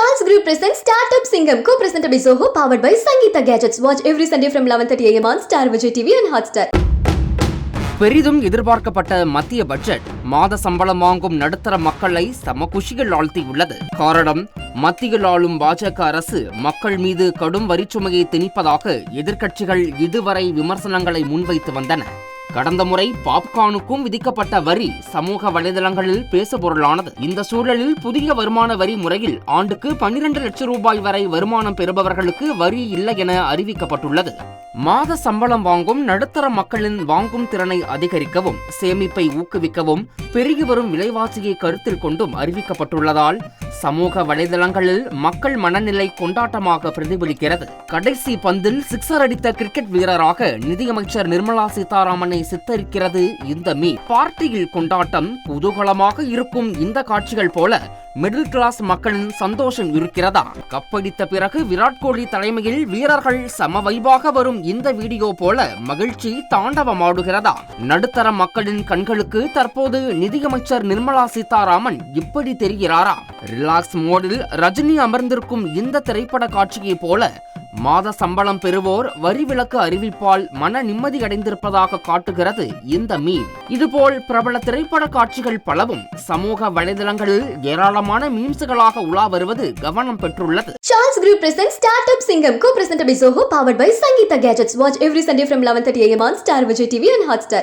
Charles Group presents Startup Singham, co-presented by Zoho, powered by Sangeeta Gadgets. Watch every Sunday from 11:30 a.m. on Star Vijay TV and Hotstar. பெரிதும் எதிர்பார்க்கப்பட்ட மத்திய budget மாத சம்பளம் வாங்கும் நடுத்தர மக்களை சம குஷியில் ஆழ்த்தியுள்ளது. காரணம், மத்தியில் ஆளும் பாஜக அரசு மக்கள் மீது கடும் வரிச்சுமையை திணிப்பதாக எதிர்க்கட்சிகள் இதுவரை விமர்சனங்களை முன்வைத்து வந்தன. கடந்த முறை பாப்கார்னுக்கும் விதிக்கப்பட்ட வரி சமூக வலைதளங்களில் பேசுபொருளானது. இந்த சூழலில் புதிய வருமான வரி முறையில் ஆண்டுக்கு 12 லட்சம் ரூபாய் வரை வருமானம் பெறுபவர்களுக்கு வரி இல்லை என அறிவிக்கப்பட்டுள்ளது. மாத சம்பளம் வாங்கும் நடுத்தர மக்களின் வாங்கும் திறனை அதிகரிக்கவும் சேமிப்பை ஊக்குவிக்கவும் பெருகி வரும் விலைவாசியை கருத்தில் கொண்டும் அறிவிக்கப்பட்டுள்ளதால் சமூக வலைதளங்களில் மக்கள் மனநிலை கொண்டாட்டமாக பிரதிபலிக்கிறது. கடைசி பந்தில் சிக்ஸர் அடித்த கிரிக்கெட் வீரராக நிதியமைச்சர் நிர்மலா சீதாராமனை சித்தரிக்கிறது இந்த மீம். பார்ட்டியில் கொண்டாட்டம் குதூகலமாக இருக்கும் இந்த காட்சிகள் போல மிடில் கிளாஸ் மக்களின் சந்தோஷம் இருக்கிறதா? கப்படித்த பிறகு விராட் கோலி தலைமையில் வீரர்கள் சம வைபாக வரும் இந்த வீடியோ போல மகிழ்ச்சி தாண்டவமாடுகிறதா? நடுத்தர மக்களின் கண்களுக்கு தற்போது நிதியமைச்சர் நிர்மலா சீதாராமன் இப்படி தெரிகிறாரா? ரிலாக்ஸ் மோடில் ரஜினி அமர்ந்திருக்கும் இந்த திரைப்பட காட்சியை போல மாத சம்பளம் பெறுவோர் வரி விலக்கு அறிவிப்பால் மன நிம்மதி அடைந்திருப்பதாக காட்டுகிறது இந்த மீம். இதுபோல் பிரபல திரைப்பட காட்சிகள் பலவும் சமூக வலைதளங்களில் ஏராளமான மீம்ஸ்களாக உலா வருவது கவனம் பெற்றுள்ளது. Charles Group presents Startup Singham, co-presented by Zoho, powered by Sangeeta Gadgets. Watch every Sunday from 11:30 a.m. on Star Vijay TV and Hotstar.